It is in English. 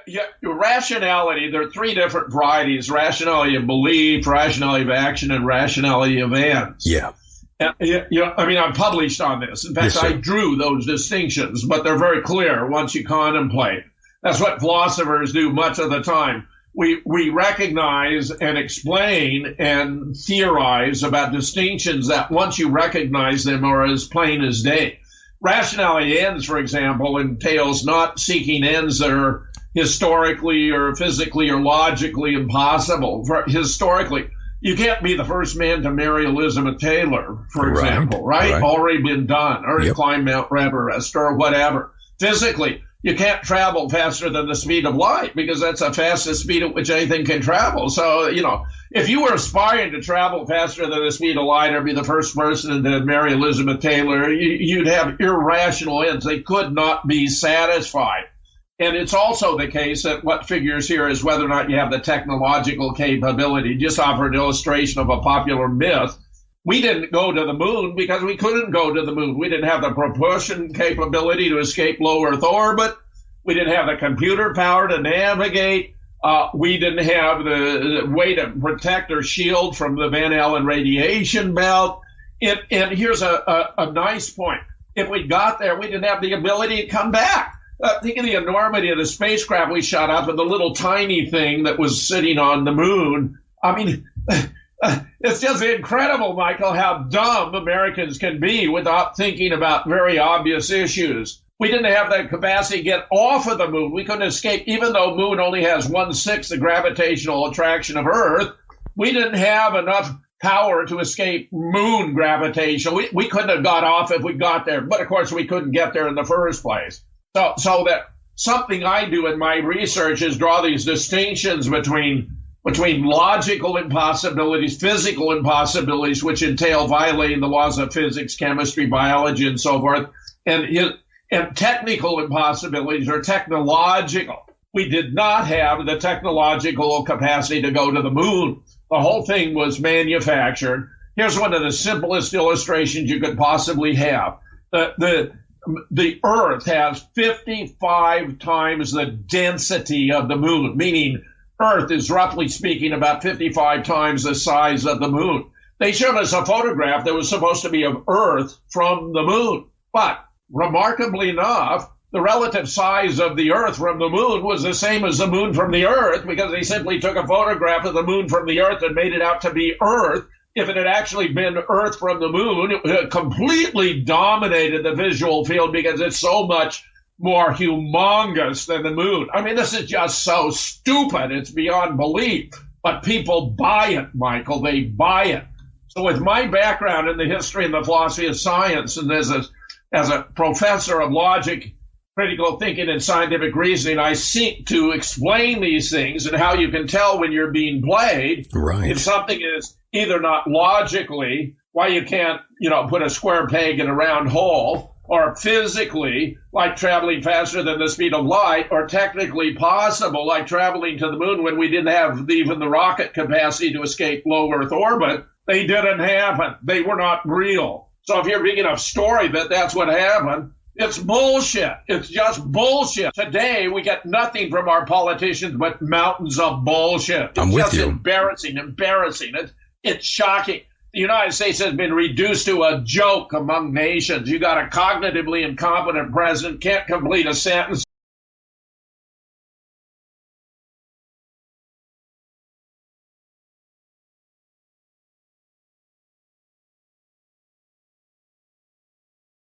Yeah, rationality, there are three different varieties: rationality of belief, rationality of action, and rationality of ends. Yeah. I mean, I've published on this. In fact, Yes, I drew those distinctions, but they're very clear once you contemplate. That's what philosophers do much of the time. We recognize and explain and theorize about distinctions that once you recognize them are as plain as day. Rationality ends, for example, entails not seeking ends that are historically or physically or logically impossible. Historically, you can't be the first man to marry Elizabeth Taylor, for example, right? Already been done, or climb Mount Everest or whatever. Physically, you can't travel faster than the speed of light because that's the fastest speed at which anything can travel. So, if you were aspiring to travel faster than the speed of light or be the first person to marry Elizabeth Taylor, you'd have irrational ends. They could not be satisfied. And it's also the case that what figures here is whether or not you have the technological capability. Just offer an illustration of a popular myth. We didn't go to the moon because we couldn't go to the moon. We didn't have the propulsion capability to escape low Earth orbit. We didn't have the computer power to navigate. We didn't have the way to protect or shield from the Van Allen radiation belt. And here's a nice point. If we got there, we didn't have the ability to come back. Think of the enormity of the spacecraft we shot up with the little tiny thing that was sitting on the moon. I mean, it's just incredible, Michael, how dumb Americans can be without thinking about very obvious issues. We didn't have the capacity to get off of the moon. We couldn't escape, even though moon only has 1/6 the gravitational attraction of Earth. We didn't have enough power to escape moon gravitation. We couldn't have got off if we got there. But, of course, we couldn't get there in the first place. So that something I do in my research is draw these distinctions between logical impossibilities, physical impossibilities, which entail violating the laws of physics, chemistry, biology, and so forth, and technical impossibilities or technological. We did not have the technological capacity to go to the moon. The whole thing was manufactured. Here's one of the simplest illustrations you could possibly have. The Earth has 55 times the density of the moon, meaning Earth is, roughly speaking, about 55 times the size of the moon. They showed us a photograph that was supposed to be of Earth from the moon. But, remarkably enough, the relative size of the Earth from the moon was the same as the moon from the Earth because they simply took a photograph of the moon from the Earth and made it out to be Earth. If it had actually been Earth from the moon, it would have completely dominated the visual field because it's so much more humongous than the moon. I mean, this is just so stupid. It's beyond belief. But people buy it, Michael. They buy it. So with my background in the history and the philosophy of science and as a professor of logic, critical thinking, and scientific reasoning, I seek to explain these things and how you can tell when you're being played. Right. If something is either not logically, why you can't, put a square peg in a round hole, or physically, like traveling faster than the speed of light, or technically possible, like traveling to the moon when we didn't have even the rocket capacity to escape low Earth orbit. They didn't happen. They were not real. So if you're big enough story that that's what happened, it's bullshit. It's just bullshit. Today, we get nothing from our politicians but mountains of bullshit. I'm with you. Embarrassing. It's shocking. The United States has been reduced to a joke among nations. You got a cognitively incompetent president, can't complete a sentence.